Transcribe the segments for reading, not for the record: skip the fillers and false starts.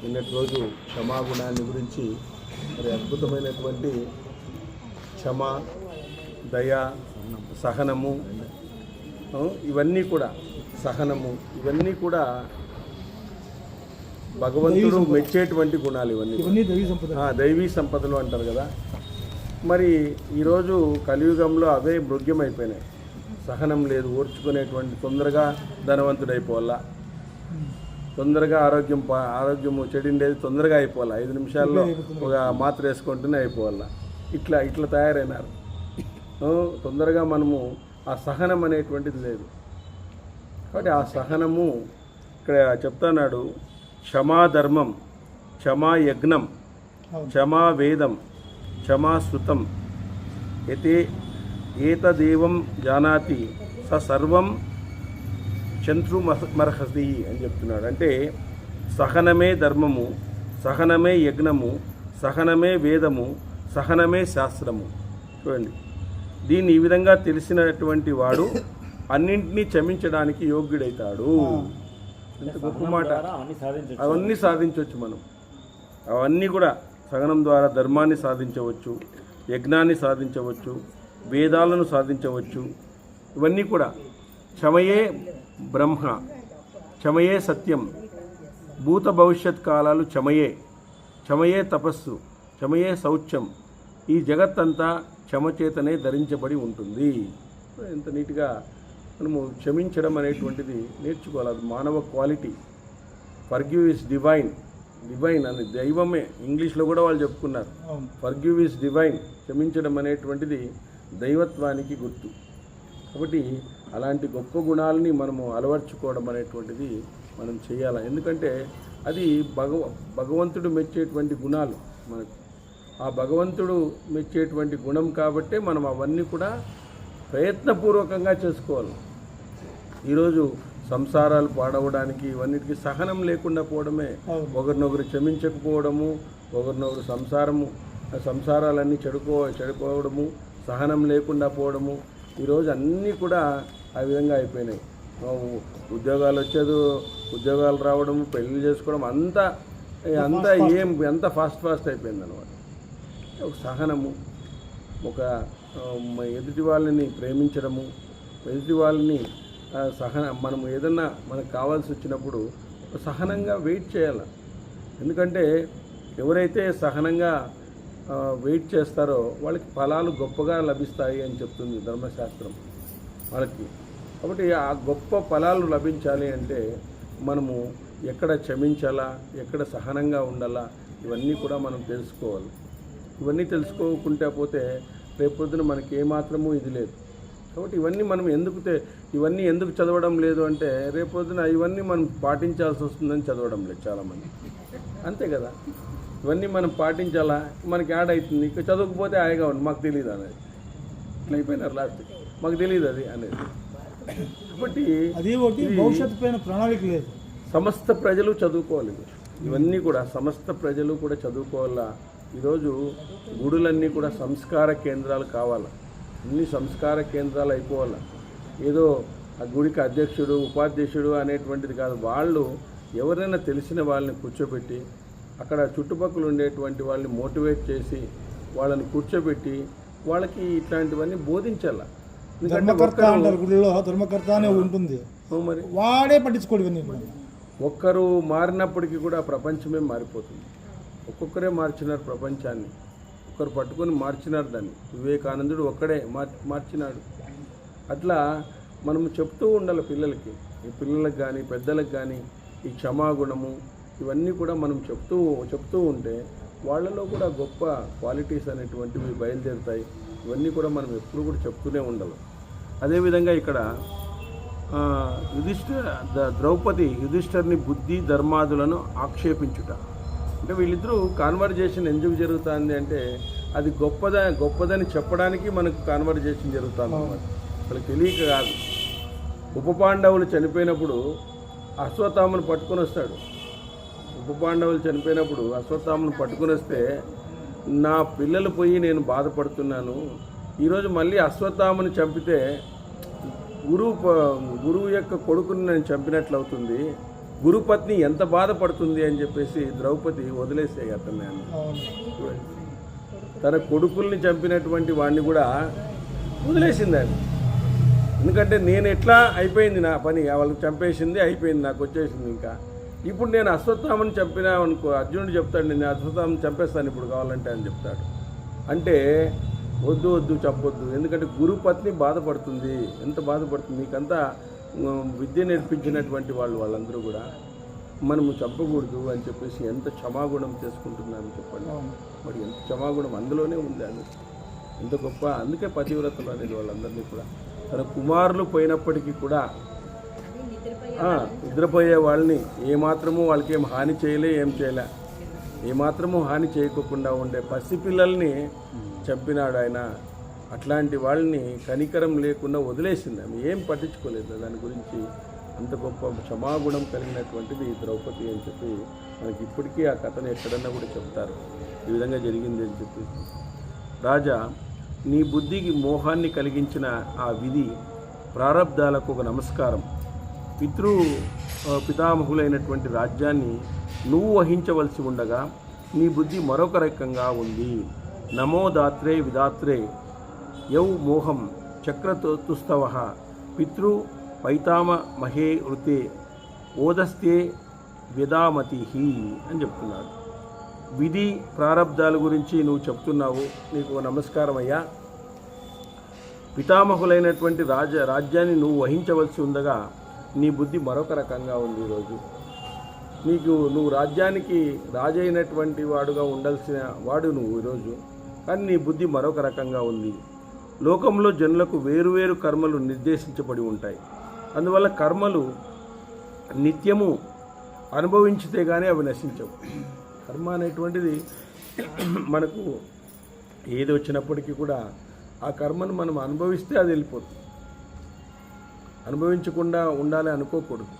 నిన్నటి రోజు క్షమాగుణాన్ని గురించి మరి అద్భుతమైనటువంటి క్షమ, దయ, సహనము, ఇవన్నీ కూడా సహనము ఇవన్నీ కూడా భగవంతుడు మెచ్చేటువంటి గుణాలు. ఇవన్నీ దైవీ సంపదలు అంటారు కదా. మరి ఈరోజు కలియుగంలో అవే మృగ్యమైపోయినాయి. సహనం లేదు, ఓర్చుకునేటువంటి, తొందరగా ధనవంతుడైపోవాలా, తొందరగా ఆరోగ్యము చెడిండేది తొందరగా అయిపోవాలా, 5 నిమిషాల్లో ఒక మాత్ర వేసుకుంటూనే అయిపోవాలా, ఇట్లా తయారైనారు. తొందరగా మనము ఆ సహనం అనేటువంటిది లేదు. కాబట్టి ఆ సహనము ఇక్కడ చెప్తున్నాడు. క్షమా ధర్మం, క్షమా యజ్ఞం, క్షమా వేదం, క్షమా శృతం, ఏతదేవం జానాతి స సర్వం శంత్రుమర్హసి అని చెప్తున్నాడు. అంటే సహనమే ధర్మము, సహనమే యజ్ఞము, సహనమే వేదము, సహనమే శాస్త్రము. చూడండి, దీన్ని ఈ విధంగా తెలిసినటువంటి వాడు అన్నింటినీ క్షమించడానికి యోగ్యుడైతాడు. ఎంత గొప్ప మాట. అవన్నీ సాధించవచ్చు మనం. అవన్నీ కూడా సహనం ద్వారా ధర్మాన్ని సాధించవచ్చు, యజ్ఞాన్ని సాధించవచ్చు, వేదాలను సాధించవచ్చు. ఇవన్నీ కూడా క్షమయే బ్రహ్మ, క్షమయే సత్యం, భూత భవిష్యత్ కాలాలు క్షమయే తపస్సు, క్షమయే శౌచ్యం. ఈ జగత్తంతా క్షమచేతనే ధరించబడి ఉంటుంది. ఎంత నీట్గా మనము క్షమించడం అనేటువంటిది నేర్చుకోవాలి. అది మానవ quality. Forgive is divine. Divine అని దైవమే ఇంగ్లీష్లో కూడా వాళ్ళు చెప్పుకున్నారు. Forgive is divine. క్షమించడం అనేటువంటిది దైవత్వానికి గుర్తు. కాబట్టి అలాంటి గొప్ప గుణాలని మనము అలవర్చుకోవడం అనేటువంటిది మనం చేయాలి. ఎందుకంటే అది భగవంతుడు మెచ్చేటువంటి గుణాలు మనకు. ఆ భగవంతుడు మెచ్చేటువంటి గుణం కాబట్టే మనం అవన్నీ కూడా ప్రయత్నపూర్వకంగా చేసుకోవాలి. ఈరోజు సంసారాలు పాడవడానికి ఇవన్నిటికీ సహనం లేకుండా పోవడమే, ఒకరినొకరు క్షమించకపోవడము, ఒకరినొకరు సంసారాలన్నీ చెడిపోవడము, సహనం లేకుండా పోవడము, ఈరోజు అన్నీ కూడా ఆ విధంగా అయిపోయినాయి. ఉద్యోగాలు రావడము, పెళ్లి చేసుకోవడం అంతా ఎంత ఫాస్ట్ అయిపోయింది అన్నమాట. ఒక సహనము, ఒక ఎదుటి వాళ్ళని ప్రేమించడము, ఎదుటి వాళ్ళని మనము ఏదన్నా మనకు కావాల్సి వచ్చినప్పుడు సహనంగా వెయిట్ చేయాలి. ఎందుకంటే ఎవరైతే సహనంగా వెయిట్ చేస్తారో వాళ్ళకి ఫలాలు గొప్పగా లభిస్తాయి అని చెప్తుంది ధర్మశాస్త్రం వాళ్ళకి. కాబట్టి ఆ గొప్ప ఫలాలు లభించాలి అంటే మనము ఎక్కడ క్షమించాలా, ఎక్కడ సహనంగా ఉండాలా, ఇవన్నీ కూడా మనం తెలుసుకోవాలి. ఇవన్నీ తెలుసుకోకుండా పోతే రేపొద్దున మనకి ఏమాత్రమూ ఇది లేదు. కాబట్టి ఇవన్నీ ఎందుకు చదవడం లేదు అంటే రేపొద్దున ఇవన్నీ మనం పాటించాల్సి వస్తుందని చదవడం లేదు చాలామంది. అంతే కదా. ఇవన్నీ మనం పాటించాలా, మనకి యాడ్ అవుతుంది. ఇక చదవకపోతే హాయిగా ఉంది, మాకు తెలియదు అనేది. ఇట్లా అయిపోయినారు లాస్ట్, మాకు తెలియదు అది అనేది. కాబట్టి అది భవిష్యత్తు పైన ప్రణాళిక లేదు. సమస్త ప్రజలు చదువుకోవాలి. ఇవన్నీ కూడా సమస్త ప్రజలు కూడా చదువుకోవాలా. ఈరోజు గుడులన్నీ కూడా సంస్కార కేంద్రాలు కావాలి. అన్ని సంస్కార కేంద్రాలు అయిపోవాలి. ఏదో ఆ గుడికి అధ్యక్షుడు, ఉపాధ్యక్షుడు అనేటువంటిది కాదు. వాళ్ళు ఎవరైనా తెలిసిన వాళ్ళని కూర్చోబెట్టి, అక్కడ చుట్టుపక్కల ఉండేటువంటి వాళ్ళని మోటివేట్ చేసి వాళ్ళని కూర్చోబెట్టి వాళ్ళకి ఇట్లాంటివన్నీ బోధించాల. ధర్మకర్త అంటారు గుడిలో, ధర్మకర్త అనే ఉంటుంది, మరి వాడే పట్టించుకోడు. ఒక్కరు మారినప్పటికీ కూడా ప్రపంచమే మారిపోతుంది. ఒక్కొక్కరే మార్చినారు ప్రపంచాన్ని, ఒకరు పట్టుకొని మార్చినారు దాన్ని. వివేకానందుడు ఒక్కడే మార్చినాడు. అట్లా మనము చెప్తూ ఉండాలి పిల్లలకి, ఈ పిల్లలకు కానీ పెద్దలకు కానీ ఈ క్షమాగుణము ఇవన్నీ కూడా మనం చెప్తూ ఉంటే వాళ్ళలో కూడా గొప్ప క్వాలిటీస్ అనేటువంటివి బయలుదేరుతాయి. ఇవన్నీ కూడా మనం ఎప్పుడు కూడా చెప్తూనే ఉండాలి. అదేవిధంగా ఇక్కడ ద్రౌపది యుధిష్ఠిరుని బుద్ధి ధర్మాదులను ఆక్షేపించుట. అంటే వీళ్ళిద్దరూ కాన్వర్జేషన్ ఎందుకు జరుగుతుంది అంటే అది గొప్పదని చెప్పడానికి మనకు కాన్వర్జేషన్ జరుగుతుంది అన్నమాట. వాళ్ళకి తెలియక కాదు. ఉప పాండవులు చనిపోయినప్పుడు అశ్వత్థామను పట్టుకొని వస్తాడు. అశ్వత్థామను పట్టుకొని వస్తే నా పిల్లలు పోయి నేను బాధపడుతున్నాను, ఈరోజు మళ్ళీ అశ్వత్థామని చంపితే గురువు యొక్క కొడుకుని నేను చంపినట్లు అవుతుంది, గురుపత్ని ఎంత బాధపడుతుంది అని చెప్పేసి ద్రౌపది వదిలేసే అతన్ని అని. అవును. తన కొడుకుల్ని చంపినటువంటి వాడిని కూడా వదిలేసింది ఆయన. ఎందుకంటే నేను ఎట్లా అయిపోయింది నా పని, వాళ్ళకి చంపేసింది అయిపోయింది, నాకు వచ్చేసింది. ఇంకా ఇప్పుడు నేను అశ్వత్థామని చంపినా అనుకో, అర్జునుడు చెప్తాడు నేను అశ్వత్థామని చంపేస్తాను ఇప్పుడు కావాలంటే అని చెప్తాడు. అంటే వద్దు వద్దు చెప్పొద్దు, ఎందుకంటే గురుపత్ని బాధపడుతుంది. ఎంత బాధపడుతుంది, మీకంతా విద్య నేర్పించినటువంటి వాళ్ళందరూ కూడా మనము చంపకూడదు అని చెప్పేసి ఎంత క్షమాగుణం చేసుకుంటున్నారని చెప్పండి. మరి ఎంత క్షమాగుణం అందులోనే ఉంది, అది ఎంత గొప్ప. అందుకే పతివ్రతలు అనేది వాళ్ళందరినీ కూడా తన కుమారులు పోయినప్పటికీ కూడా నిద్రపోయే వాళ్ళని ఏమాత్రము వాళ్ళకి ఏం హాని చేయలే, ఏం చేయలే, ఏమాత్రము హాని చేయకోకుండా ఉండే పసిపిల్లల్ని చంపినాడు ఆయన. అట్లాంటి వాళ్ళని కనికరం లేకుండా వదిలేసింది ఆమె, ఏం పట్టించుకోలేదు దాని గురించి. అంత గొప్ప క్షమాగుణం కలిగినటువంటిది ద్రౌపది అని చెప్పి మనకి ఇప్పటికీ ఆ కథను ఎక్కడన్నా కూడా చెప్తారు, ఈ విధంగా జరిగింది అని చెప్పి. రాజా, నీ బుద్ధికి మోహాన్ని కలిగించిన ఆ విధి ప్రారబ్ధాలకు ఒక నమస్కారం. పితామహులైనటువంటి రాజ్యాన్ని నువ్వు వహించవలసి ఉండగా నీ బుద్ధి మరొక రకంగా ఉంది. నమో దాత్రే విదాత్రే యౌ మోహం చక్రతుస్తవ పితృ పైతామ మహే వృతే ఓదస్తే వేదామతి అని చెప్తున్నాడు. విధి ప్రారబ్ధాల గురించి నువ్వు చెప్తున్నావు, నీకు నమస్కారం అయ్యా. పితామహులైనటువంటి రాజ్యాన్ని నువ్వు వహించవలసి ఉండగా నీ బుద్ధి మరొక రకంగా ఉంది. ఈరోజు నువ్వు రాజ్యానికి రాజైనటువంటి వాడుగా ఉండాల్సిన వాడు నువ్వు ఈరోజు, కానీ నీ బుద్ధి మరొక రకంగా ఉంది. లోకంలో జనులకు వేరువేరు కర్మలు నిర్దేశించబడి ఉంటాయి. అందువల్ల కర్మలు నిత్యము అనుభవించితే కానీ అవి నశించవు. కర్మ అనేటువంటిది మనకు ఏది వచ్చినప్పటికీ కూడా ఆ కర్మను మనం అనుభవిస్తే అది వెళ్ళిపోతుంది. అనుభవించకుండా ఉండాలి అనుకోకూడదు.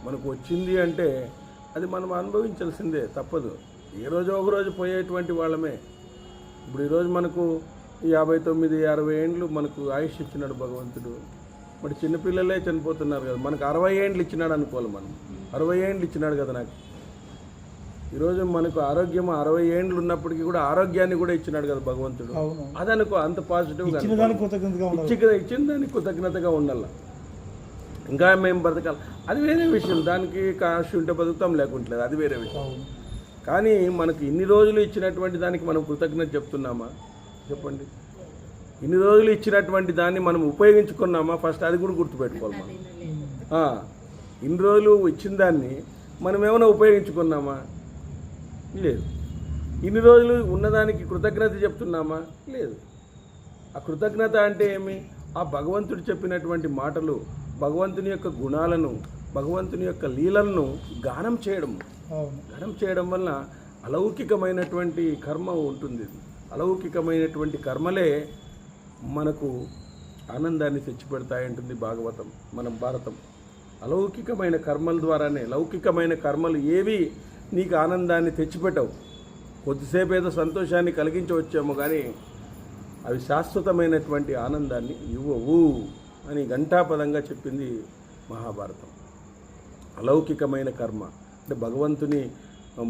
మనకు వచ్చింది అంటే అది మనం అనుభవించాల్సిందే, తప్పదు. ఏ రోజో ఒక రోజు పోయేటువంటి వాళ్ళమే. ఇప్పుడు ఈరోజు మనకు 59-60 ఏండ్లు మనకు ఆయుష్ ఇచ్చినాడు భగవంతుడు. మరి చిన్నపిల్లలే చనిపోతున్నారు కదా, మనకు 60 ఏండ్లు ఇచ్చినాడు అనుకోవాలి. మనం 60 ఏండ్లు ఇచ్చినాడు కదా నాకు. ఈరోజు మనకు ఆరోగ్యం 60 ఏండ్లు ఉన్నప్పటికీ కూడా ఆరోగ్యాన్ని కూడా ఇచ్చినాడు కదా భగవంతుడు. అదనుకో, అంత పాజిటివ్గా ఇచ్చిన దానికి కృతజ్ఞతగా ఉండాలి. ఇంకా మేము బ్రతకాలి, అది వేరే విషయం. దానికి కాశీ ఉంటే బతుకుతాం, లేకుంటలేదు, అది వేరే విషయం. కానీ మనకు ఇన్ని రోజులు ఇచ్చినటువంటి దానికి మనం కృతజ్ఞత చెప్తున్నామా చెప్పండి? ఇన్ని రోజులు ఇచ్చినటువంటి దాన్ని మనం ఉపయోగించుకున్నామా? ఫస్ట్ అది కూడా గుర్తుపెట్టుకోవాలి మనం. ఇన్ని రోజులు ఇచ్చిన దాన్ని మనం ఏమైనా ఉపయోగించుకున్నామా? లేదు. ఇన్ని రోజులు ఉన్నదానికి కృతజ్ఞత చెప్తున్నామా? లేదు. ఆ కృతజ్ఞత అంటే ఏమి? ఆ భగవంతుడు చెప్పినటువంటి మాటలు, భగవంతుని యొక్క గుణాలను, భగవంతుని యొక్క లీలలను గానం చేయడం వల్ల అలౌకికమైనటువంటి కర్మ ఉంటుంది. అలౌకికమైనటువంటి కర్మలే మనకు ఆనందాన్ని తెచ్చిపెడతాయంటుంది భాగవతం, మన భారతం. అలౌకికమైన కర్మల ద్వారానే, లౌకికమైన కర్మలు ఏవి నీకు ఆనందాన్ని తెచ్చిపెట్టవు. కొద్దిసేపు ఏదో సంతోషాన్ని కలిగించవచ్చేమో కానీ అవి శాశ్వతమైనటువంటి ఆనందాన్ని ఇవ్వవు అని ఘంటాపదంగా చెప్పింది మహాభారతం. అలౌకికమైన కర్మ అంటే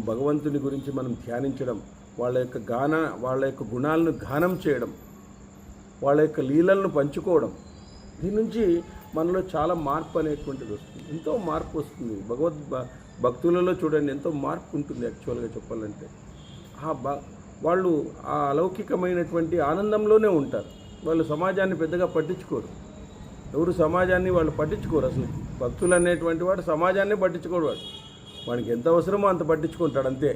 భగవంతుని గురించి మనం ధ్యానించడం, వాళ్ళ యొక్క గుణాలను గానం చేయడం, వాళ్ళ యొక్క లీలలను పంచుకోవడం. దీని నుంచి మనలో చాలా మార్పు అనేటువంటిది వస్తుంది, ఎంతో మార్పు వస్తుంది. భక్తులలో చూడండి ఎంతో మార్పు ఉంటుంది. యాక్చువల్గా చెప్పాలంటే వాళ్ళు ఆ అలౌకికమైనటువంటి ఆనందంలోనే ఉంటారు. వాళ్ళు సమాజాన్ని పెద్దగా పట్టించుకోరు. ఎవరు సమాజాన్ని వాళ్ళు పట్టించుకోరు అసలు. భక్తులు అనేటువంటి వాడు సమాజాన్ని పట్టించుకోడు. వాడికి ఎంత అవసరమో అంత పట్టించుకుంటాడు అంతే.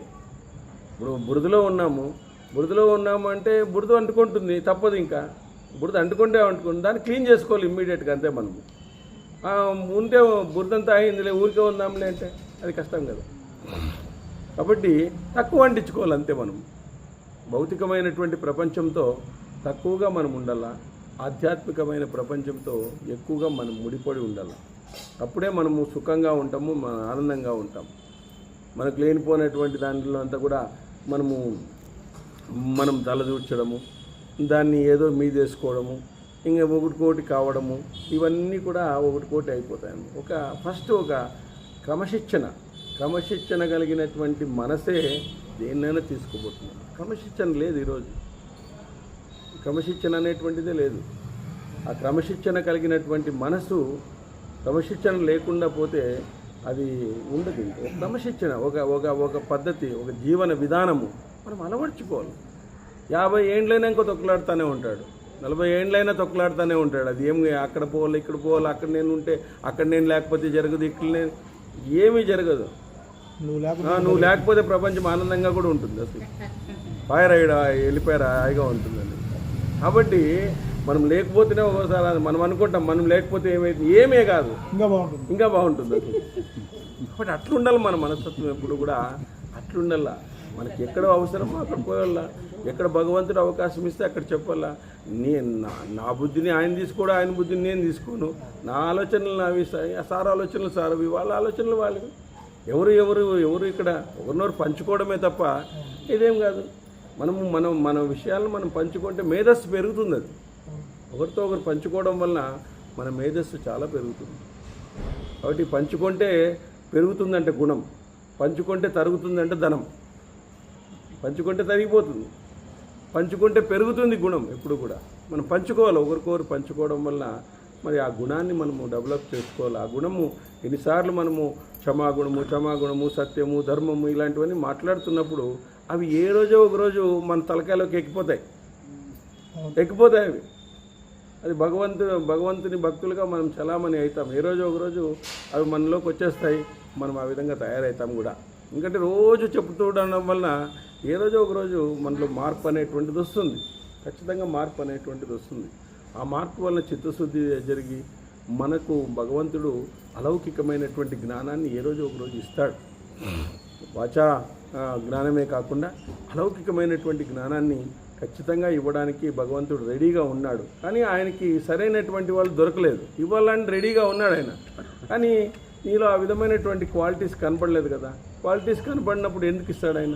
ఇప్పుడు బురదలో ఉన్నాము అంటే బురద అంటుకుంటుంది, తప్పదు. ఇంకా బురద అంటుకుంటే దాన్ని క్లీన్ చేసుకోవాలి ఇమ్మీడియట్గా, అంతే. మనము ఉంటే బురదంతా అయిందిలే ఊరికే ఉందాంలే అంటే అది కష్టం కదా. కాబట్టి తక్కువ అంటించుకోవాలి అంతే. మనం భౌతికమైనటువంటి ప్రపంచంతో తక్కువగా మనం ఉండాలా, ఆధ్యాత్మికమైన ప్రపంచంతో ఎక్కువగా మనం ముడిపడి ఉండాలి. అప్పుడే మనము సుఖంగా ఉంటాము, ఆనందంగా ఉంటాం. మనకు లేనిపోయినటువంటి దాంట్లో అంతా కూడా మనం తలదూర్చడము, దాన్ని ఏదో మీదేసుకోవడము, ఇంకా ఒకటి కావడము, ఇవన్నీ కూడా ఒకటి అయిపోతాయి. ఫస్ట్ ఒక క్రమశిక్షణ కలిగినటువంటి మనసే దేన్నైనా తీసుకుపోతుంది. క్రమశిక్షణ లేదు ఈరోజు, క్రమశిక్షణ అనేటువంటిదే లేదు. ఆ క్రమశిక్షణ కలిగినటువంటి మనసు, క్రమశిక్షణ లేకుండా పోతే అది ఉండదు. క్రమశిక్షణ ఒక పద్ధతి, ఒక జీవన విధానము మనం అలవర్చుకోవాలి. 50 ఏండ్లైనా ఇంకో తొక్కులాడుతూనే ఉంటాడు, 40 ఏండ్లైనా తొక్కులాడుతూనే ఉంటాడు. అది ఏం అక్కడ పోవాలి, ఇక్కడ పోవాలి, అక్కడ నేను ఉంటే అక్కడ నేను లేకపోతే జరగదు, ఇక్కడ నేను ఏమీ జరగదు. నువ్వు లేకపోతే ప్రపంచం ఆనందంగా కూడా ఉంటుంది. అసలు పాయరాయిడా వెళ్ళిపోయారా హాయిగా ఉంటుందని. కాబట్టి మనం లేకపోతేనే ఒకసారి మనం అనుకుంటాం, మనం లేకపోతే ఏమైతే ఏమే కాదు, ఇంకా బాగుంటుంది అసలు. కాబట్టి అట్లుండాలి మన మనస్తత్వం, ఎప్పుడు కూడా అట్లుండాల. మనకి ఎక్కడ అవసరమో అక్కడ పోయాలా, ఎక్కడ భగవంతుడు అవకాశం ఇస్తే అక్కడ చెప్పాలా. నా బుద్ధిని ఆయన తీసుకోడు, ఆయన బుద్ధిని నేను తీసుకోను, నా ఆలోచనలు నావి, సార్ ఆలోచనలు సారవి, వాళ్ళ ఆలోచనలు వాళ్ళవి. ఎవరు ఇక్కడ ఒకరినొకరు పంచుకోవడమే తప్ప ఇదేం కాదు. మన విషయాలను మనం పంచుకుంటే మేధస్సు పెరుగుతుంది. అది ఒకరితో ఒకరు పంచుకోవడం వలన మన మేధస్సు చాలా పెరుగుతుంది. కాబట్టి పంచుకుంటే పెరుగుతుందంటే గుణం, పంచుకుంటే తరుగుతుందంటే ధనం. పంచుకుంటే తరిగిపోతుంది, పంచుకుంటే పెరుగుతుంది గుణం. ఎప్పుడు కూడా మనం పంచుకోవాలి, ఒకరికొకరు పంచుకోవడం వల్ల మరి ఆ గుణాన్ని మనము డెవలప్ చేసుకోవాలి. ఆ గుణము ఎన్నిసార్లు మనము క్షమాగుణము, సత్యము, ధర్మము ఇలాంటివన్నీ మాట్లాడుతున్నప్పుడు అవి ఏ రోజో ఒకరోజు మన తలకాయలోకి ఎక్కిపోతాయి అవి. అది భగవంతుని భక్తులుగా మనం చలామణి అవుతాం. ఏ రోజు ఒకరోజు అవి మనలోకి వచ్చేస్తాయి, మనం ఆ విధంగా తయారవుతాం కూడా. ఎందుకంటే రోజు చెప్తూ ఉండడం వలన ఏ రోజో ఒకరోజు మనలో మార్పు అనేటువంటిది వస్తుంది, ఖచ్చితంగా మార్పు అనేటువంటిది వస్తుంది. ఆ మార్పు వలన చిత్తశుద్ధి జరిగి మనకు భగవంతుడు అలౌకికమైనటువంటి జ్ఞానాన్ని ఏ రోజు ఒకరోజు ఇస్తాడు. వాచా జ్ఞానమే కాకుండా అలౌకికమైనటువంటి జ్ఞానాన్ని ఖచ్చితంగా ఇవ్వడానికి భగవంతుడు రెడీగా ఉన్నాడు. కానీ ఆయనకి సరైనటువంటి వాళ్ళు దొరకలేదు, ఇవ్వాలని రెడీగా ఉన్నాడు ఆయన. కానీ నీలో ఆ విధమైనటువంటి క్వాలిటీస్ కనపడలేదు కదా. క్వాలిటీస్ కనపడినప్పుడు ఎందుకు ఇస్తాడు ఆయన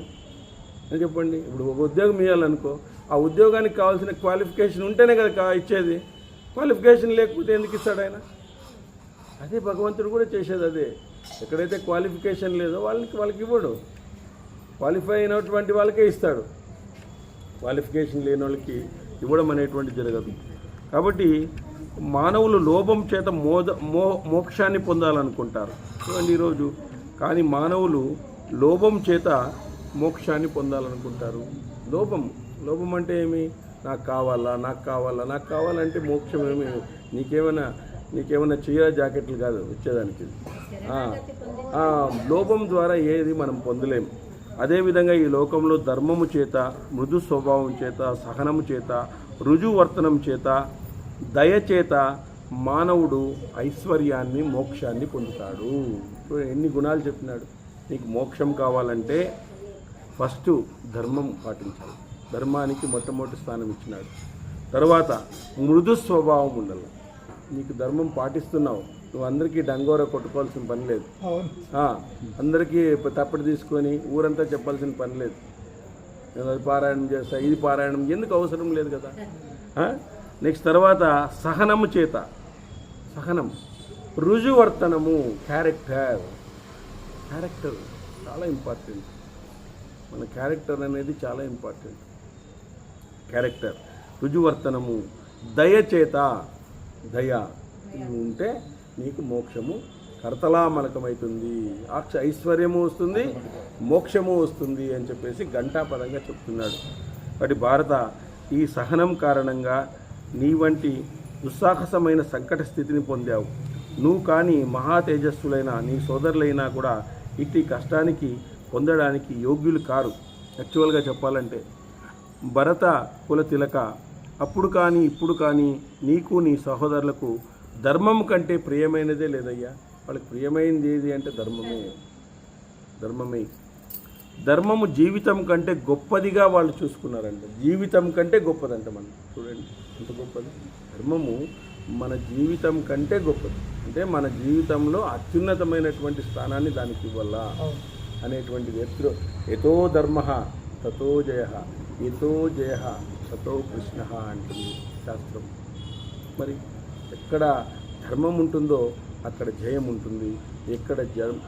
అని చెప్పండి. ఇప్పుడు ఒక ఉద్యోగం ఇవ్వాలనుకో, ఆ ఉద్యోగానికి కావాల్సిన క్వాలిఫికేషన్ ఉంటేనే కదా ఇచ్చేది. క్వాలిఫికేషన్ లేకపోతే ఎందుకు ఇస్తాడు ఆయన? అదే భగవంతుడు కూడా చేసేది అదే. ఎక్కడైతే క్వాలిఫికేషన్ లేదో వాళ్ళకి ఇవ్వడు, క్వాలిఫై అయినటువంటి వాళ్ళకే ఇస్తాడు. క్వాలిఫికేషన్ లేని వాళ్ళకి ఇవ్వడం అనేటువంటి జరగదు. కాబట్టి మానవులు లోభం చేత మోక్షాన్ని పొందాలనుకుంటారు చూడండి ఈరోజు. కానీ మానవులు లోభం చేత మోక్షాన్ని పొందాలనుకుంటారు. లోభం అంటే ఏమి? నాకు కావాలంటే మోక్షం ఏమి? నీకేమైనా చీర జాకెట్లు కాదు వచ్చేదానికి. లోభం ద్వారా ఏది మనం పొందలేము. అదేవిధంగా ఈ లోకంలో ధర్మము చేత, మృదు స్వభావం చేత, సహనము చేత, రుజువర్తనం చేత, దయచేత మానవుడు ఐశ్వర్యాన్ని, మోక్షాన్ని పొందుతాడు. ఎన్ని గుణాలు చెప్పినాడు. నీకు మోక్షం కావాలంటే ఫస్ట్ ధర్మం పాటించాలి, ధర్మానికి మొట్టమొదటి స్థానం ఇచ్చినాడు. తర్వాత మృదు స్వభావం ఉండాలి. నీకు ధర్మం పాటిస్తున్నావు, నువ్వు అందరికీ డంగోర కొట్టుకోవాల్సిన పని లేదు, అందరికీ తప్పటి తీసుకొని ఊరంతా చెప్పాల్సిన పని లేదు. నేను అది పారాయణం చేస్తా, ఇది పారాయణం ఎందుకు అవసరం లేదు కదా. నెక్స్ట్ తర్వాత సహనము చేత, సహనం, రుజువర్తనము, క్యారెక్టర్ చాలా ఇంపార్టెంట్. మన క్యారెక్టర్ అనేది చాలా ఇంపార్టెంట్. క్యారెక్టర్, రుజువర్తనము, దయచేత, దయ ఉంటే నీకు మోక్షము కర్తలామలకమవుతుంది, ఐశ్వర్యము వస్తుంది, మోక్షము వస్తుంది అని చెప్పేసి ఘంటాపదంగా చెప్తున్నాడు. కాబట్టి భారత ఈ సహనం కారణంగా నీ వంటి దుస్సాహసమైన సంకట స్థితిని పొందావు. నువ్వు కానీ మహా తేజస్సులైన నీ సోదరులైనా కూడా ఇట్టి కష్టానికి పొందడానికి యోగ్యులు కారు. యాక్చువల్గా చెప్పాలంటే భరత కుల తిలక, అప్పుడు కానీ ఇప్పుడు కానీ నీకు నీ సహోదరులకు ధర్మం కంటే ప్రియమైనదే లేదయ్యా. వాళ్ళకి ప్రియమైనది ఏది అంటే ధర్మమే. ధర్మము జీవితం కంటే గొప్పదిగా వాళ్ళు చూసుకున్నారంట. జీవితం కంటే గొప్పదంట. మనం చూడండి ఎంత గొప్పది. ధర్మము మన జీవితం కంటే గొప్పది. అంటే మన జీవితంలో అత్యున్నతమైనటువంటి స్థానాన్ని దానికి ఇవ్వాలా అనేటువంటిది. ఎతో ధర్మ తతో జయ, ఎతో జయ తతో కృష్ణ అంటుంది శాస్త్రం. మరి ఎక్కడ ధర్మం ఉంటుందో అక్కడ జయం ఉంటుంది, ఎక్కడ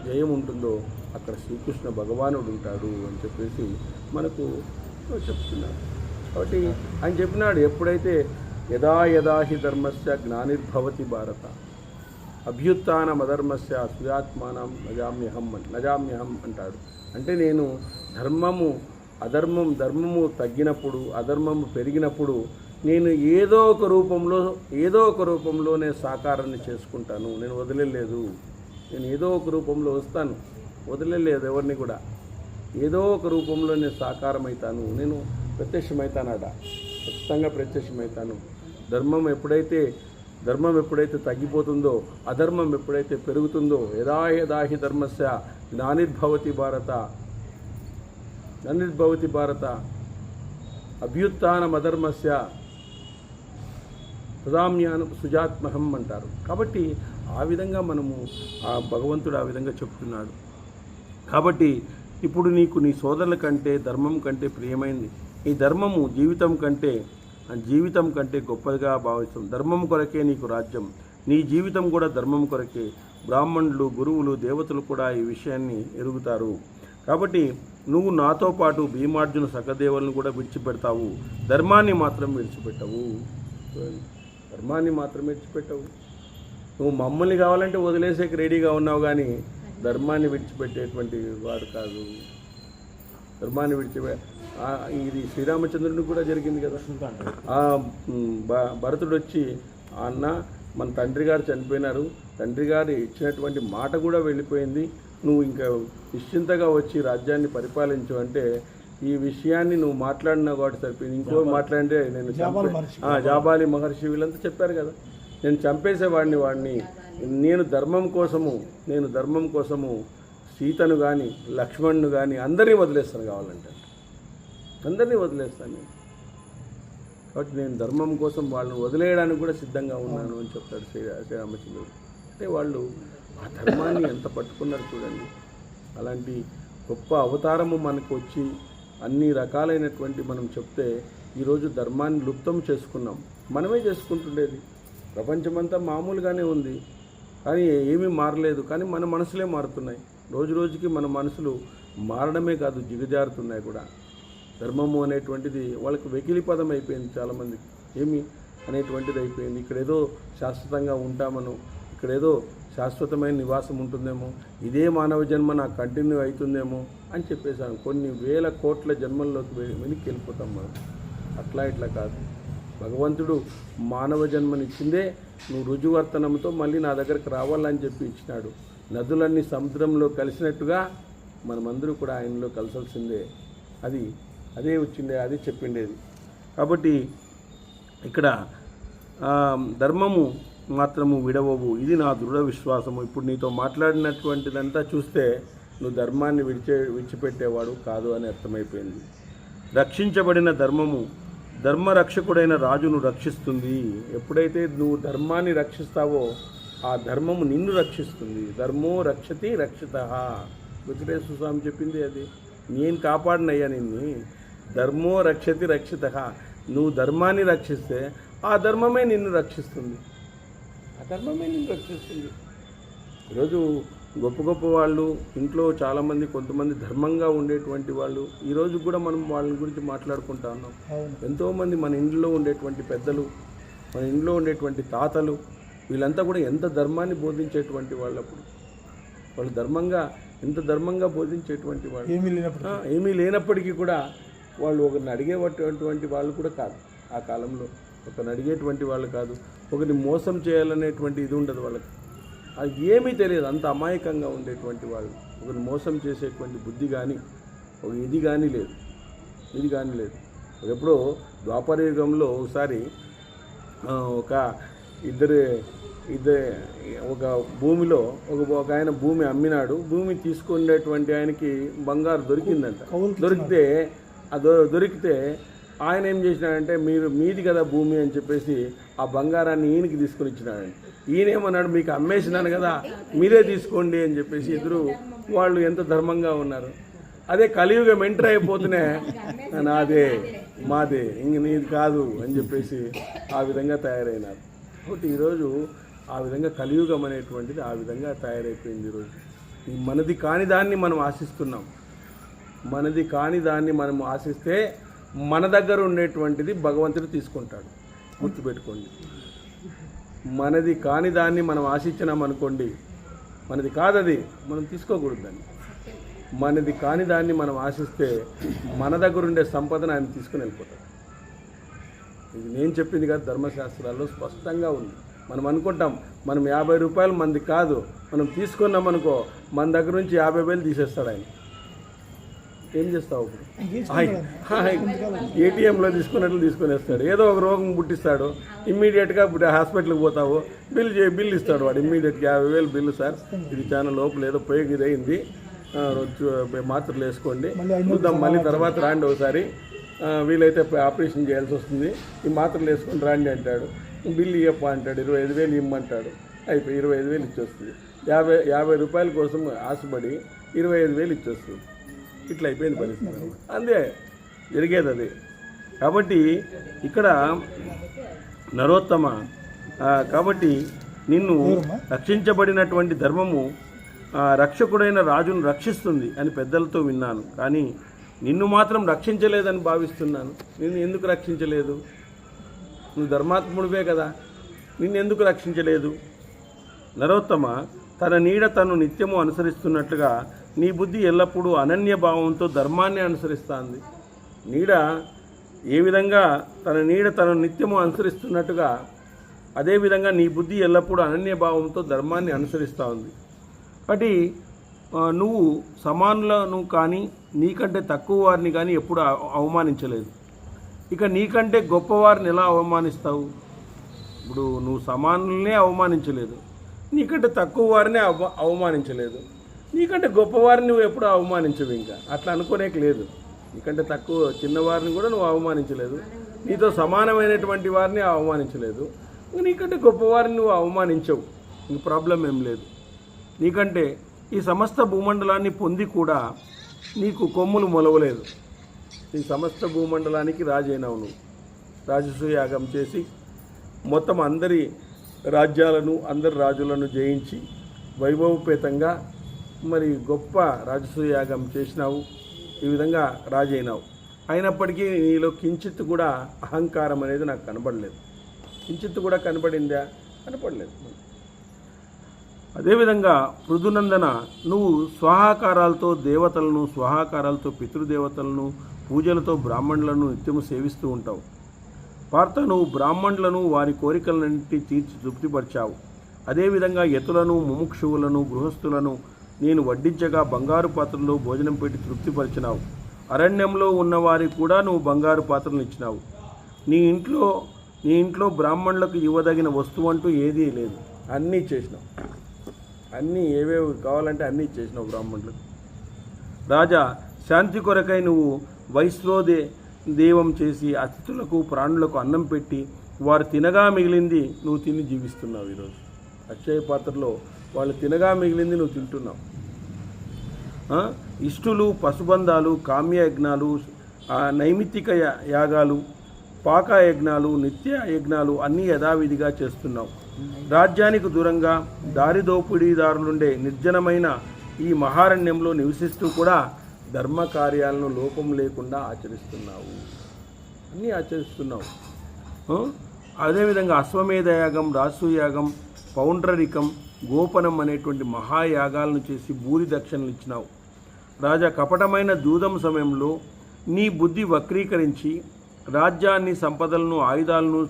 జయం ఉంటుందో అక్కడ శ్రీకృష్ణ భగవానుడు ఉంటాడు అని చెప్పేసి మనకు చెప్తున్నాడు. కాబట్టి ఆయన చెప్పినాడు, ఎప్పుడైతే యదా యదా హి ధర్మస్య గ్లానిర్భవతి భారత అభ్యుత్థానమధర్మస్య స్వయాత్మానం నజామ్యహం అంటాడు. అంటే నేను ధర్మము తగ్గినప్పుడు, అధర్మము పెరిగినప్పుడు నేను ఏదో ఒక రూపంలో నేను సాకారాన్ని చేసుకుంటాను. నేను వదిలేదు, నేను ఏదో ఒక రూపంలో వస్తాను, వదిలేదు ఎవరిని కూడా. ఏదో ఒక రూపంలో నేను సాకారమవుతాను, నేను ప్రత్యక్షమవుతానట, ఖచ్చితంగా ప్రత్యక్షమవుతాను. ధర్మం ఎప్పుడైతే తగ్గిపోతుందో, అధర్మం ఎప్పుడైతే పెరుగుతుందో, యదా యదా హి ధర్మస్య గ్లానిర్భవతి భారత అభ్యుత్థానమధర్మస్య తదామ్యానం సుజాత్మహం అంటారు. కాబట్టి ఆ విధంగా ఆ భగవంతుడు ఆ విధంగా చెప్తున్నాడు. కాబట్టి ఇప్పుడు నీకు నీ సోదరుల కంటే ధర్మం కంటే ప్రియమైంది. ఈ ధర్మము జీవితం కంటే గొప్పదిగా భావిస్తాం. ధర్మం కొరకే నీకు రాజ్యం, నీ జీవితం కూడా ధర్మం కొరకే. బ్రాహ్మణులు, గురువులు, దేవతలు కూడా ఈ విషయాన్ని ఎరుగుతారు. కాబట్టి నువ్వు నాతో పాటు భీమార్జున సకదేవులను కూడా విడిచిపెడతావు, ధర్మాన్ని మాత్రం విడిచిపెట్టవు. నువ్వు మమ్మల్ని కావాలంటే వదిలేసేకి రెడీగా ఉన్నావు, కానీ ధర్మాన్ని విడిచిపెట్టేటువంటి వాడు కాదు. ఇది శ్రీరామచంద్రుడికి కూడా జరిగింది కదా. భరతుడు వచ్చి, అన్న మన తండ్రి గారు చనిపోయినారు, తండ్రి గారు ఇచ్చినటువంటి మాట కూడా వెళ్ళిపోయింది, నువ్వు ఇంకా నిశ్చింతగా వచ్చి రాజ్యాన్ని పరిపాలించు అంటే, ఈ విషయాన్ని నువ్వు మాట్లాడినావు కాబట్టి సరిపోయింది, ఇంకో మాట్లాడితే నేను జాబాలి మహర్షి వీళ్ళంతా చెప్పారు కదా, నేను చంపేసేవాడిని. నేను ధర్మం కోసము సీతను కానీ లక్ష్మణ్ను కానీ అందరినీ వదిలేస్తాను, కావాలంటే అందరినీ వదిలేస్తాను. కాబట్టి నేను ధర్మం కోసం వాళ్ళని వదిలేయడానికి కూడా సిద్ధంగా ఉన్నాను అని చెప్తాడు శ్రీరామచంద్రుడు. అంటే వాళ్ళు ఆ ధర్మాన్ని ఎంత పట్టుకున్నారు చూడండి. అలాంటి గొప్ప అవతారము మనకు వచ్చి అన్ని రకాలైనటువంటి మనం చెప్తే ఈరోజు ధర్మాన్ని లుప్తం చేసుకున్నాం. మనమే చేసుకుంటుండేది. ప్రపంచమంతా మామూలుగానే ఉంది, కానీ ఏమీ మారలేదు. కానీ మన మనసులే మారుతున్నాయి. రోజు రోజుకి మన మనసులు మారడమే కాదు, జిగజారుతున్నాయి కూడా. ధర్మము అనేటువంటిది వాళ్ళకి వెకిలి పదం అయిపోయింది. చాలామందికి ఏమి అనేటువంటిది అయిపోయింది. ఇక్కడేదో శాశ్వతంగా ఉంటామను, ఇక్కడేదో శాశ్వతమైన నివాసం ఉంటుందేమో, ఇదే మానవ జన్మ నాకు కంటిన్యూ అవుతుందేమో అని చెప్పేసాను. కొన్ని వేల కోట్ల జన్మల్లోకి వెనక్కి వెళ్ళిపోతాం మనం. ఇట్లా కాదు. భగవంతుడు మానవ జన్మనిచ్చిందే నువ్వు రుజువర్తనంతో మళ్ళీ నా దగ్గరకు రావాలని చెప్పి ఇచ్చినాడు. నదులన్నీ సముద్రంలో కలిసినట్టుగా మనమందరూ కూడా ఆయనలో కలసాల్సిందే. అదే వచ్చిండే, అది చెప్పిండేది. కాబట్టి ఇక్కడ ధర్మము మాత్రము విడవవు, ఇది నా దృఢ విశ్వాసము. ఇప్పుడు నీతో మాట్లాడినటువంటిదంతా చూస్తే నువ్వు ధర్మాన్ని విడిచిపెట్టేవాడు కాదు అని అర్థమైపోయింది. రక్షించబడిన ధర్మరక్షకుడైన రాజును రక్షిస్తుంది. ఎప్పుడైతే నువ్వు ధర్మాన్ని రక్షిస్తావో ఆ ధర్మము నిన్ను రక్షిస్తుంది. ధర్మో రక్షతి రక్షితః, వెంకటేశ్వర స్వామి చెప్పింది అది. నేను కాపాడినయ్యా నిన్ను. ధర్మో రక్షతి రక్షితః, నువ్వు ధర్మాన్ని రక్షిస్తే ఆ ధర్మమే నిన్ను రక్షిస్తుంది. ఈరోజు గొప్ప గొప్ప వాళ్ళు ఇంట్లో చాలామంది, కొంతమంది ధర్మంగా ఉండేటువంటి వాళ్ళు ఈరోజు కూడా మనం వాళ్ళ గురించి మాట్లాడుకుంటా ఉన్నాం. ఎంతోమంది మన ఇంట్లో ఉండేటువంటి పెద్దలు, మన ఇంట్లో ఉండేటువంటి తాతలు, వీళ్ళంతా కూడా ఎంత ధర్మాన్ని బోధించేటువంటి వాళ్ళు. అప్పుడు వాళ్ళు ఎంత ధర్మంగా బోధించేటువంటి వాళ్ళు. ఏమీ లేనప్పటికీ కూడా వాళ్ళు ఒకరిని అడిగేటటువంటి వాళ్ళు కూడా కాదు. ఆ కాలంలో ఒకరిని అడిగేటువంటి వాళ్ళు కాదు. ఒకరిని మోసం చేయాలనేటువంటి ఇది ఉండదు వాళ్ళకి. అది ఏమీ తెలియదు, అంత అమాయకంగా ఉండేటువంటి వాళ్ళు. ఒకరిని మోసం చేసేటువంటి బుద్ధి కానీ ఇది కానీ లేదు. ఎప్పుడో ద్వాపర యుగంలో ఒకసారి ఒక భూమిలో ఒక ఆయన భూమి అమ్మినాడు. భూమి తీసుకునేటువంటి ఆయనకి బంగారు దొరికిందంట. దొరికితే ఆయన ఏం చేసినాడంటే, మీది కదా భూమి అని చెప్పేసి ఆ బంగారాన్ని ఈయనకి తీసుకొని ఇచ్చినాడండి. ఈయనేమన్నాడు, మీకు అమ్మేసినాను కదా, మీరే తీసుకోండి అని చెప్పేసి ఇద్దరు వాళ్ళు ఎంత ధర్మంగా ఉన్నారు. అదే కలియుగం ఎంటర్ అయిపోతూనే నాదే మాదే ఇంక నీది కాదు అని చెప్పేసి ఆ విధంగా తయారైనారు. కాబట్టి ఈరోజు ఆ విధంగా కలియుగం అనేటువంటిది ఆ విధంగా తయారైపోయింది ఈరోజు. ఈ మనది కాని దాన్ని మనం ఆశిస్తున్నాం. మనది కాని దాన్ని మనం ఆశిస్తే మన దగ్గర ఉండేటువంటిది భగవంతుడు తీసుకుంటాడు. గుర్తుపెట్టుకోండి. మనది కాని దాన్ని మనం ఆశించినాం అనుకోండి, మనది కాదది, మనం తీసుకోకూడదు దాన్ని. మనది కాని దాన్ని మనం ఆశిస్తే మన దగ్గర ఉండే సంపదను ఆయన తీసుకుని వెళ్ళిపోతాడు. ఇది నేను చెప్పింది కాదు, ధర్మశాస్త్రాల్లో స్పష్టంగా ఉంది. మనం అనుకుంటాం మనం 50 రూపాయలు మంది కాదు, మనం తీసుకున్నాం అనుకో మన దగ్గర నుంచి 50,000 తీసేస్తాడు ఆయన. ఏం చేస్తావు ఇప్పుడు? ఏటీఎంలో తీసుకున్నట్లు తీసుకునేస్తాడు. ఏదో ఒక రోగం పుట్టిస్తాడు, ఇమ్మీడియట్గా హాస్పిటల్కి పోతావు, బిల్ ఇస్తాడు వాడు. ఇమ్మీడియట్గా 50,000 బిల్లు సార్, ఇది చాలా లోపల ఏదో పోయి ఇదైంది, మాత్రలు వేసుకోండి, చూద్దాం మళ్ళీ తర్వాత రాండి ఒకసారి, వీలైతే ఆపరేషన్ చేయాల్సి వస్తుంది, ఈ మాత్రలు వేసుకొని రాండి అంటాడు. బిల్లు ఇవ్వప్ప అంటాడు, 25,000 ఇమ్మంటాడు. అయిపోయి 25,000 ఇచ్చేస్తుంది. 50 రూపాయల కోసం ఆశపడి 25,000 ఇచ్చేస్తుంది. ఇట్లా అయిపోయింది పరిస్థితి. అంతే జరిగేది అది. కాబట్టి ఇక్కడ నరోత్తమ, కాబట్టి నిన్ను రక్షించబడినటువంటి ధర్మము రక్షకుడైన రాజును రక్షిస్తుంది అని పెద్దలతో విన్నాను, కానీ నిన్ను మాత్రం రక్షించలేదని భావిస్తున్నాను. నిన్ను ఎందుకు రక్షించలేదు? నువ్వు ధర్మాత్ముడివే కదా, నిన్ను ఎందుకు రక్షించలేదు? నరోత్తమ, తన నీడ తను నిత్యము అనుసరిస్తున్నట్లుగా నీ బుద్ధి ఎల్లప్పుడూ అనన్య భావంతో ధర్మాన్ని అనుసరిస్తుంది. నీడ ఏ విధంగా తన నీడ తను నిత్యము అనుసరిస్తున్నట్టుగా అదేవిధంగా నీ బుద్ధి ఎల్లప్పుడూ అనన్య భావంతో ధర్మాన్ని అనుసరిస్తూ ఉంది. కాబట్టి నువ్వు సమానులను కానీ నీకంటే తక్కువ వారిని కానీ ఎప్పుడు అవమానించలేదు. ఇక నీకంటే గొప్పవారిని ఎలా అవమానిస్తావు? ఇప్పుడు నువ్వు సమానులనే అవమానించలేదు, నీకంటే తక్కువ వారినే అవమానించలేదు, నీకంటే గొప్పవారిని నువ్వు ఎప్పుడు అవమానించవు. ఇంకా అట్లా అనుకోనేక లేదు. నీకంటే తక్కువ చిన్నవారిని కూడా నువ్వు అవమానించలేదు, నీతో సమానమైనటువంటి వారిని అవమానించలేదు, నీకంటే గొప్పవారిని నువ్వు అవమానించవు. ఇంక ప్రాబ్లం ఏం లేదు. నీకంటే ఈ సమస్త భూమండలాన్ని పొంది కూడా నీకు కొమ్ములు మొలవలేదు. ఈ సమస్త భూమండలానికి రాజైనావు నువ్వు. రాజసూయ యాగం చేసి మొత్తం అందరి రాజ్యాలను అందరి రాజులను జయించి వైభవపేతంగా మరి గొప్ప రాజసూయ యాగం చేసినావు. ఈ విధంగా రాజైనావు. అయినప్పటికీ నీలో కించిత్ కూడా అహంకారం అనేది నాకు కనబడలేదు. కించిత్ కూడా కనబడిందా? కనపడలేదు. అదేవిధంగా పృథునందన, నువ్వు స్వాహాకారాలతో దేవతలను, స్వాహాకారాలతో పితృదేవతలను, పూజలతో బ్రాహ్మణులను నిత్యము సేవిస్తూ ఉంటావు. పార్థ, నువ్వు బ్రాహ్మణులను వారి కోరికలన్నింటి తీర్చి తృప్తిపరిచావు. అదేవిధంగా యతులను, ముముక్షువులను, గృహస్థులను నేను వడ్డించగా బంగారు పాత్రలో భోజనం పెట్టి తృప్తిపరిచినావు. అరణ్యంలో ఉన్నవారికి కూడా నువ్వు బంగారు పాత్రలను ఇచ్చినావు. నీ ఇంట్లో బ్రాహ్మణులకు ఇవ్వదగిన వస్తువు అంటూ ఏదీ లేదు. అన్నీ చేసినావు. అన్నీ ఏవేవి కావాలంటే అన్నీ చేసినావు బ్రాహ్మణులకు. రాజా, శాంతి కొరకై నువ్వు వైశ్రోదేవం చేసి అతిథులకు ప్రాణులకు అన్నం పెట్టి వారు తినగా మిగిలింది నువ్వు తిని జీవిస్తున్నావు. ఈరోజు అక్షయ పాత్రలో వాళ్ళు తినగా మిగిలింది నువ్వు తింటున్నావు. ఇష్టులు, పశుబంధాలు, కామ్యయజ్ఞాలు, నైమిత్తిక యాగాలు, పాక యజ్ఞాలు, నిత్య యజ్ఞాలు అన్నీ యథావిధిగా చేస్తున్నావు. రాజ్యానికి దూరంగా దారిదోపిడీదారులుండే నిర్జనమైన ఈ మహారణ్యంలో నివసిస్తూ కూడా ధర్మ కార్యాలను లోపం లేకుండా ఆచరిస్తున్నావు. అన్నీ ఆచరిస్తున్నావు. అదేవిధంగా అశ్వమేధయాగం, రాజసూయాగం, పౌండ్రరికం, గోపనం అనేటువంటి మహాయాగాలను చేసి భూరి దక్షిణలు ఇచ్చినావు. రాజా, కపటమైన జూదం సమయంలో నీ బుద్ధి వక్రీకరించి రాజ్యాన్ని, సంపదలను, ఆయుధాలను,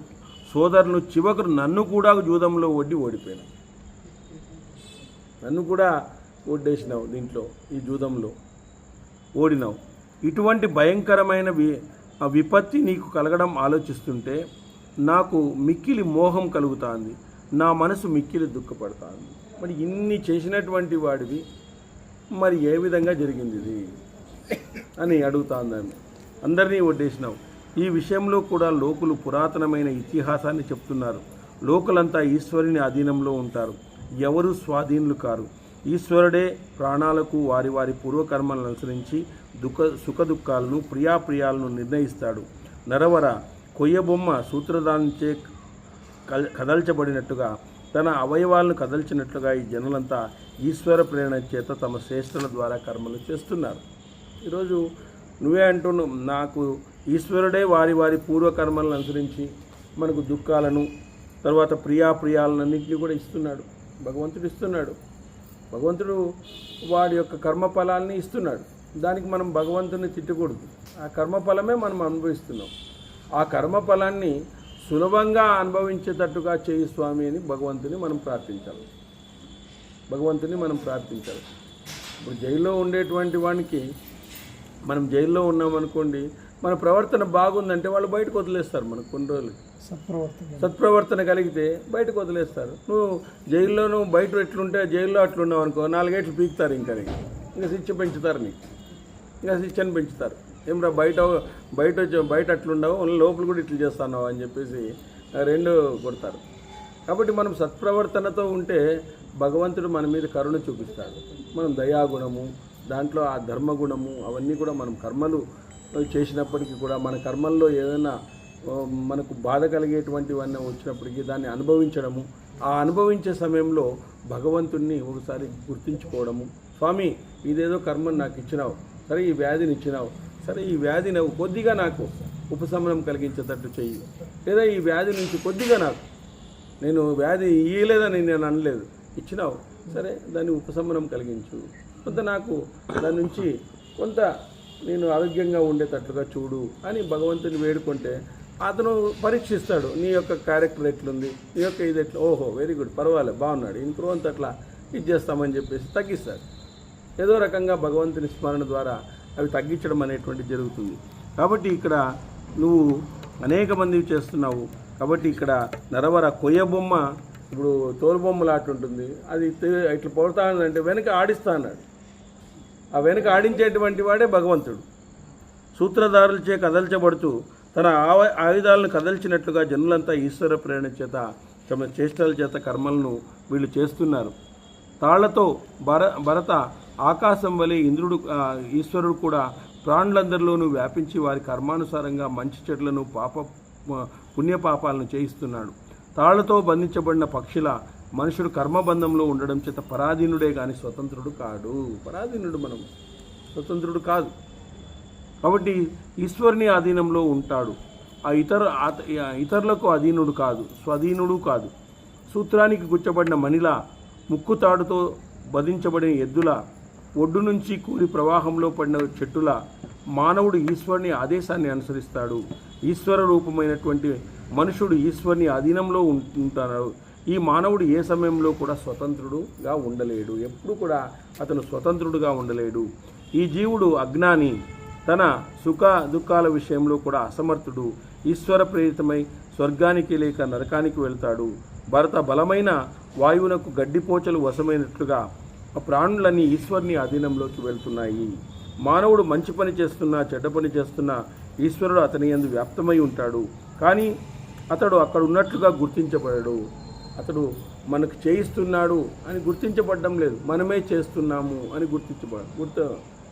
సోదరులను, చివరకు నన్ను కూడా జూదంలో ఓడిపోయాను. నన్ను కూడా ఓడేసినావు. దీంట్లో ఈ జూదంలో ఓడినావు. ఇటువంటి భయంకరమైన విపత్తి నీకు కలగడం ఆలోచిస్తుంటే నాకు మిక్కిలి మోహం కలుగుతుంది, నా మనసు మిక్కిలి దుఃఖపడుతుంది. మరి ఇన్ని చేసినటువంటి వాడివి మరి ఏ విధంగా జరిగింది ఇది అని అడుగుతాందని అందరినీ వడ్డేసినావు. ఈ విషయంలో కూడా లోకులు పురాతనమైన ఇతిహాసాన్ని చెప్తున్నారు. లోకులంతా ఈశ్వరుని అధీనంలో ఉంటారు, ఎవరు స్వాధీనులు కారు. ఈశ్వరుడే ప్రాణాలకు వారి వారి పూర్వకర్మలను అనుసరించి సుఖదుఖాలను, ప్రియాప్రియాలను నిర్ణయిస్తాడు. నరవర, కొయ్యబొమ్మ సూత్రధానిచే కదల్చబడినట్టుగా తన అవయవాలను కదల్చినట్లుగా ఈ జనులంతా ఈశ్వర ప్రేరణ చేత తమ శ్రేష్ఠుల ద్వారా కర్మలు చేస్తున్నారు. ఈరోజు నువ్వే అంటున్నావు, నాకు ఈశ్వరుడే వారి వారి పూర్వకర్మలను అనుసరించి మనకు దుఃఖాలను తర్వాత ప్రియాప్రియాలన్నింటినీ కూడా ఇస్తున్నాడు. భగవంతుడు ఇస్తున్నాడు. భగవంతుడు వాడి యొక్క కర్మఫలాల్ని ఇస్తున్నాడు. దానికి మనం భగవంతుని తిట్టకూడదు. ఆ కర్మఫలమే మనం అనుభవిస్తున్నాం. ఆ కర్మఫలాన్ని సులభంగా అనుభవించేటట్టుగా చేయి స్వామి అని భగవంతుని మనం ప్రార్థించాలి. ఇప్పుడు జైల్లో ఉండేటువంటి వానికి, మనం జైల్లో ఉన్నామనుకోండి, మన ప్రవర్తన బాగుందంటే వాళ్ళు బయటకు వదిలేస్తారు. మనకు కొన్ని రోజులు సత్ప్రవర్తన కలిగితే బయటకు వదిలేస్తారు. నువ్వు బయట ఎట్లుంటే జైల్లో అట్లున్నావు అనుకో, 4 ఏళ్ళు పీకుతారు. ఇంకా శిక్ష పెంచుతారు. శిక్షను పెంచుతారు. ఏమరా బయట అట్లుండవు, లోపల కూడా ఇట్లు చేస్తున్నావు అని చెప్పేసి 2 కొడతారు. కాబట్టి మనం సత్ప్రవర్తనతో ఉంటే భగవంతుడు మన మీద కరుణ చూపిస్తాడు. మనం దయాగుణము, దాంట్లో ఆ ధర్మగుణము, అవన్నీ కూడా మనం కర్మలు చేసినప్పటికీ కూడా మన కర్మల్లో ఏదైనా మనకు బాధ కలిగేటువంటివన్నీ వచ్చినప్పటికీ దాన్ని అనుభవించడము, ఆ అనుభవించే సమయంలో భగవంతుణ్ణి ఒకసారి గుర్తించుకోవడము. స్వామి, ఇదేదో కర్మను నాకు ఇచ్చినావు, సరే ఈ వ్యాధిని ఇచ్చినావు, సరే ఈ వ్యాధి నువ్వు కొద్దిగా నాకు ఉపశమనం కలిగించేటట్టు చెయ్యి, లేదా ఈ వ్యాధి నుంచి కొద్దిగా నాకు, నేను వ్యాధి ఇయ్యలేదని నేను అనలేదు, ఇచ్చినావు, సరే దాన్ని ఉపశమనం కలిగించు, కొంత నాకు దాని నుంచి కొంత నేను ఆరోగ్యంగా ఉండేటట్లుగా చూడు అని భగవంతుని వేడుకుంటే అతను పరీక్షిస్తాడు. నీ యొక్క క్యారెక్టర్ ఎట్లుంది, నీ యొక్క ఇది ఎట్లా, ఓహో వెరీ గుడ్, పర్వాలేదు, బాగున్నాడు, ఇంప్రూవ్ అట్లా ఇది చేస్తామని చెప్పేసి తగ్గిస్తాడు. ఏదో రకంగా భగవంతుని స్మరణ ద్వారా అవి తగ్గించడం అనేటువంటిది జరుగుతుంది. కాబట్టి ఇక్కడ నువ్వు అనేక మందివి చేస్తున్నావు. కాబట్టి ఇక్కడ నరవర కొయ్య బొమ్మ, ఇప్పుడు తోలుబొమ్మలు ఆటుంటుంది, అది ఇట్లా పడుతానంటే వెనక ఆడిస్తా అన్నాడు. ఆ వెనక ఆడించేటువంటి వాడే భగవంతుడు. సూత్రధారులచే కదల్చబడుతూ తన ఆయుధాలను కదల్చినట్లుగా జనులంతా ఈశ్వర ప్రేరణ చేత తమ చేష్టల చేత కర్మలను వీళ్ళు చేస్తున్నారు. తాళ్లతో భరత ఆకాశం వలె ఈశ్వరుడు కూడా ప్రాణులందరిలోనూ వ్యాపించి వారి కర్మానుసారంగా మంచి చెట్లను పుణ్యపాపాలను చేయిస్తున్నాడు. తాళ్లతో బంధించబడిన పక్షుల మనుషుడు కర్మబంధంలో ఉండడం చేత పరాధీనుడే కానీ స్వతంత్రుడు కాడు. పరాధీనుడు, మనం స్వతంత్రుడు కాదు. కాబట్టి ఈశ్వరుని అధీనంలో ఉంటాడు. ఇతరులకు అధీనుడు కాదు, స్వధీనుడు కాదు. సూత్రానికి గుచ్చబడిన మణిలా, ముక్కుతాడుతో బధించబడిన ఎద్దుల, ఒడ్డు నుంచి కూలి ప్రవాహంలో పడిన చెట్టుల మానవుడు ఈశ్వరుని ఆదేశాన్ని అనుసరిస్తాడు. ఈశ్వర రూపమైనటువంటి మనుషుడు ఈశ్వరుని అధీనంలో ఉంటాడు. ఈ మానవుడు ఏ సమయంలో కూడా స్వతంత్రుడుగా ఉండలేడు. ఎప్పుడు కూడా అతను స్వతంత్రుడుగా ఉండలేడు. ఈ జీవుడు అజ్ఞాని, తన సుఖ దుఃఖాల విషయంలో కూడా అసమర్థుడు. ఈశ్వర ప్రేరితమై స్వర్గానికి లేక నరకానికి వెళ్తాడు. భరత బలమైన వాయువునకు గడ్డిపోచలు వశమైనట్లుగా ప్రాణులన్నీ ఈశ్వరుని అధీనంలోకి వెళ్తున్నాయి. మానవుడు మంచి పని చేస్తున్నా చెడ్డ పని చేస్తున్నా ఈశ్వరుడు అతని యందు వ్యాప్తమై ఉంటాడు. కానీ అతడు అక్కడ ఉన్నట్లుగా గుర్తించబడడు. అతడు మనకు చేయిస్తున్నాడు అని గుర్తించబడడం లేదు. మనమే చేస్తున్నాము అని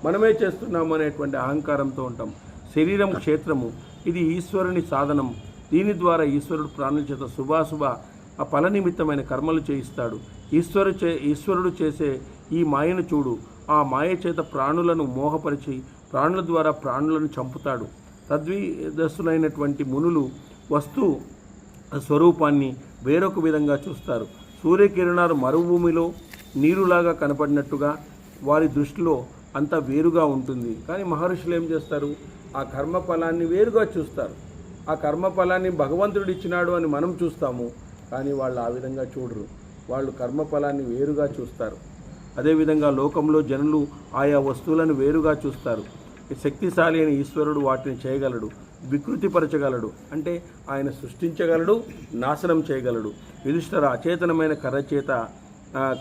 మనమే చేస్తున్నాము అనేటువంటి అహంకారంతో ఉంటాం. శరీరం క్షేత్రము, ఇది ఈశ్వరుని సాధనం. దీని ద్వారా ఈశ్వరుడు ప్రాణుల చేత శుభాశుభ ఆ ఫల నిమిత్తమైన కర్మలు చేయిస్తాడు. ఈశ్వరుడు చేసే ఈ మాయను చూడు. ఆ మాయ చేత ప్రాణులను మోహపరిచి ప్రాణుల ద్వారా ప్రాణులను చంపుతాడు. తద్విదస్సులైనటువంటి మునులు వస్తు స్వరూపాన్ని వేరొక విధంగా చూస్తారు. సూర్యకిరణాలు మరుభూమిలో నీరులాగా కనపడినట్టుగా వారి దృష్టిలో అంతా వేరుగా ఉంటుంది. కానీ మహర్షులు ఏం చేస్తారు? ఆ కర్మఫలాన్ని వేరుగా చూస్తారు. ఆ కర్మఫలాన్ని భగవంతుడు ఇచ్చినాడు అని మనం చూస్తాము, కానీ వాళ్ళు ఆ విధంగా చూడరు. వాళ్ళు కర్మఫలాన్ని వేరుగా చూస్తారు. అదేవిధంగా లోకంలో జనులు ఆయా వస్తువులను వేరుగా చూస్తారు. శక్తిశాలి అయిన ఈశ్వరుడు వాటిని చేయగలడు, వికృతిపరచగలడు, అంటే ఆయన సృష్టించగలడు, నాశనం చేయగలడు. యుధిష్ఠిర, అచేతనమైన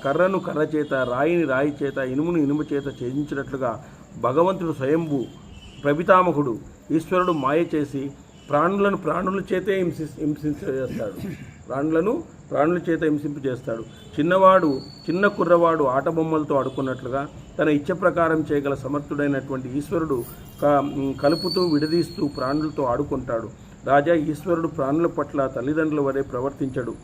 కర్రను కర్ర చేత, రాయిని రాయి చేత, ఇనుమును ఇనుము చేత ఛేదించినట్లుగా భగవంతుడు స్వయంభూ ప్రపితామహుడు ఈశ్వరుడు మాయ చేసి ప్రాణుల చేతే హింసించేస్తాడు. ప్రాణుల చేత హింసింపజేస్తాడు. చిన్న కుర్రవాడు ఆట బొమ్మలతో ఆడుకున్నట్లుగా తన ఇచ్చ ప్రకారం చేయగల సమర్థుడైనటువంటి ఈశ్వరుడు కలుపుతూ విడదీస్తూ ప్రాణులతో ఆడుకుంటాడు. రాజా, ఈశ్వరుడు ప్రాణుల పట్ల తల్లిదండ్రుల వలె ప్రవర్తించడు.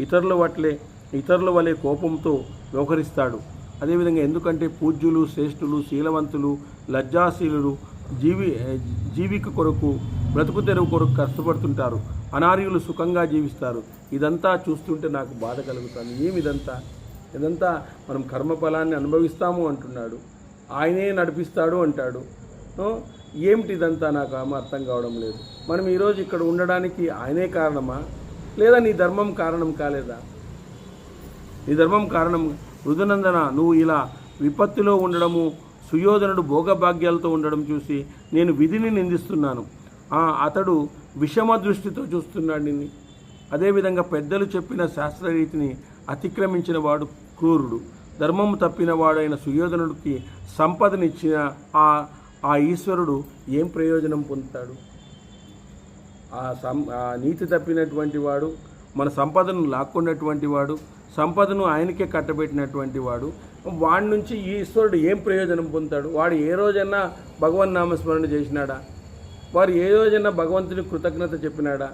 ఇతరుల వట్లే ఇతరుల వలె కోపంతో వ్యవహరిస్తాడు. అదేవిధంగా ఎందుకంటే పూజ్యులు, శ్రేష్ఠులు, శీలవంతులు, లజ్జాశీలులు జీవిక కొరకు, బ్రతుకు తెరువు కొరకు కష్టపడుతుంటారు. అనార్యులు సుఖంగా జీవిస్తారు. ఇదంతా చూస్తుంటే నాకు బాధ కలుగుతుంది. ఇదంతా మనం కర్మఫలాన్ని అనుభవిస్తాము అంటున్నాడు, ఆయనే నడిపిస్తాడు అంటాడు. ఏమిటి ఇదంతా నాకు అర్థం కావడం లేదు. మనం ఈరోజు ఇక్కడ ఉండడానికి ఆయనే కారణమా, లేదా నీ ధర్మం కారణం కాలేదా? నీ ధర్మం కారణం. రుదునందన, నువ్వు ఇలా విపత్తిలో ఉండడము, సుయోధనుడు భోగభాగ్యాలతో ఉండడం చూసి నేను విధిని నిందిస్తున్నాను. అతడు విషమ దృష్టితో చూస్తున్నాడు నిన్ను. అదేవిధంగా పెద్దలు చెప్పిన శాస్త్రరీతిని అతిక్రమించిన వాడు క్రూరుడు. ధర్మము తప్పిన వాడైన సుయోధనుడికి సంపదనిచ్చిన ఆ ఈశ్వరుడు ఏం ప్రయోజనం పొందుతాడు? ఆ నీతి తప్పినటువంటి వాడు, మన సంపదను లాక్కున్నటువంటి వాడు, సంపదను ఆయనకే కట్టబెట్టినటువంటి వాడు, వాడి నుంచి ఈశ్వరుడు ఏం ప్రయోజనం పొందుతాడు? వాడు ఏ రోజైనా భగవన్ నామస్మరణ చేసినాడా? వారు ఏ రోజైనా భగవంతుని కృతజ్ఞత చెప్పినాడా?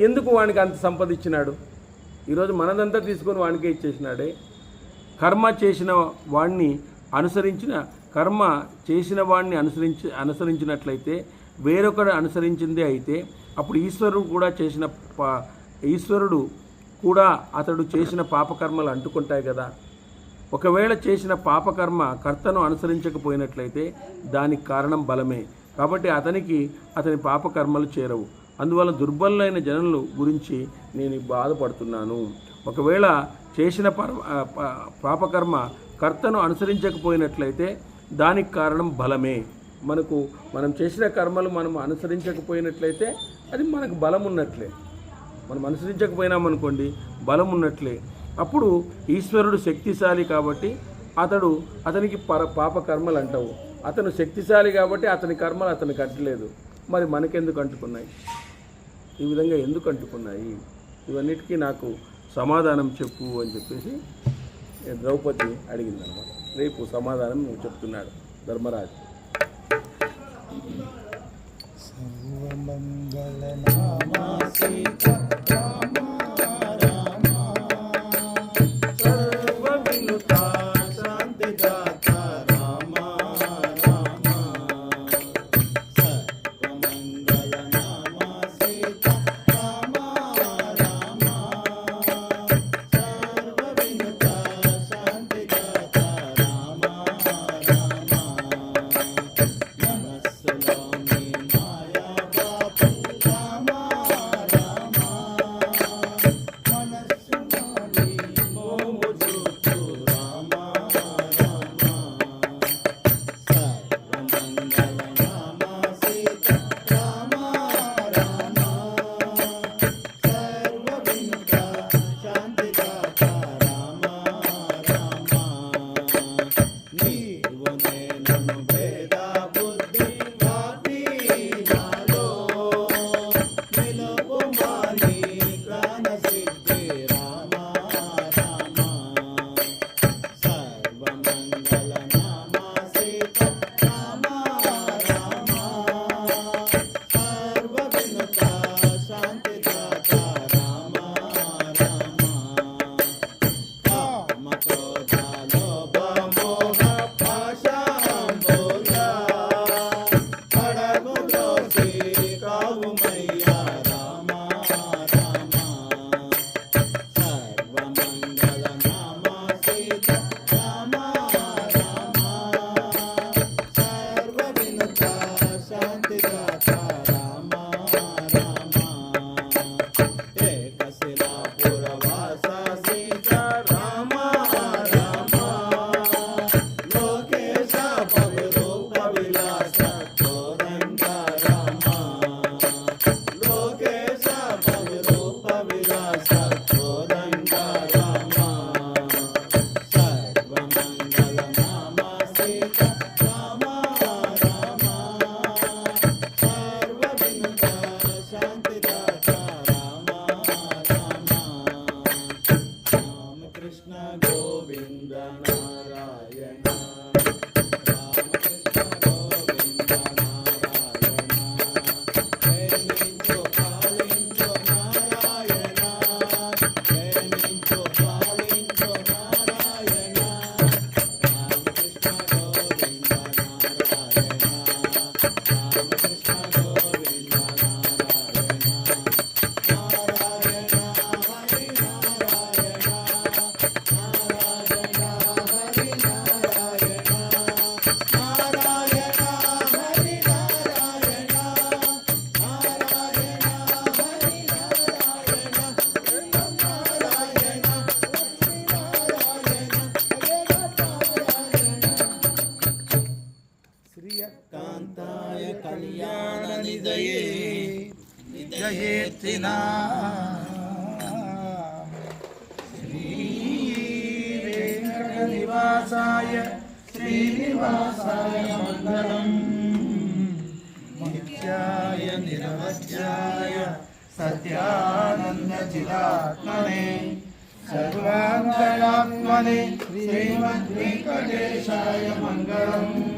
ఎందుకు వానికి అంత సంపద ఇచ్చినాడు? ఈరోజు మనదంతా తీసుకొని వానికే ఇచ్చేసినాడే. కర్మ చేసిన వాడిని అనుసరించినట్లయితే, వేరొకడు అనుసరించిందే అయితే అప్పుడు ఈశ్వరుడు కూడా అతడు చేసిన పాపకర్మలు అంటుకుంటాయి కదా. ఒకవేళ చేసిన పాపకర్మ కర్తను అనుసరించకపోయినట్లయితే దానికి కారణం బలమే. కాబట్టి అతని పాపకర్మలు చేరవు. అందువల్ల దుర్బలులైన జనుల గురించి నేను బాధపడుతున్నాను. ఒకవేళ చేసిన పాపకర్మ కర్తను అనుసరించకపోయినట్లయితే దానికి కారణం బలమే. మనం చేసిన కర్మలు మనం అనుసరించకపోయినట్లయితే అది మనకు బలం ఉన్నట్లే. మనం అనుసరించకపోయినామనుకోండి, బలం ఉన్నట్లే. అప్పుడు ఈశ్వరుడు శక్తిశాలి కాబట్టి అతనికి పాపకర్మలు అంటావు. అతను శక్తిశాలి కాబట్టి అతని కర్మలు అతనికి అంటలేదు. మరి మనకెందుకు అంటుకున్నాయి? ఈ విధంగా ఎందుకు అంటుకున్నాయి? ఇవన్నిటికీ నాకు సమాధానం చెప్పు అని చెప్పేసి ద్రౌపది అడిగిందనమాట. రేపు సమాధానం చెప్తున్నాడు ధర్మరాజు. कान्ताय कल्याणनिधये निधयेत्रिना श्रीवेङ्कटनिवासाय श्रीनिवासाय मङ्गलम् नित्याय निरवध्याय सत्यानन्दचिदात्मने सर्वान्तरात्मने श्रीमद्वेङ्कटेशाय मङ्गलम्।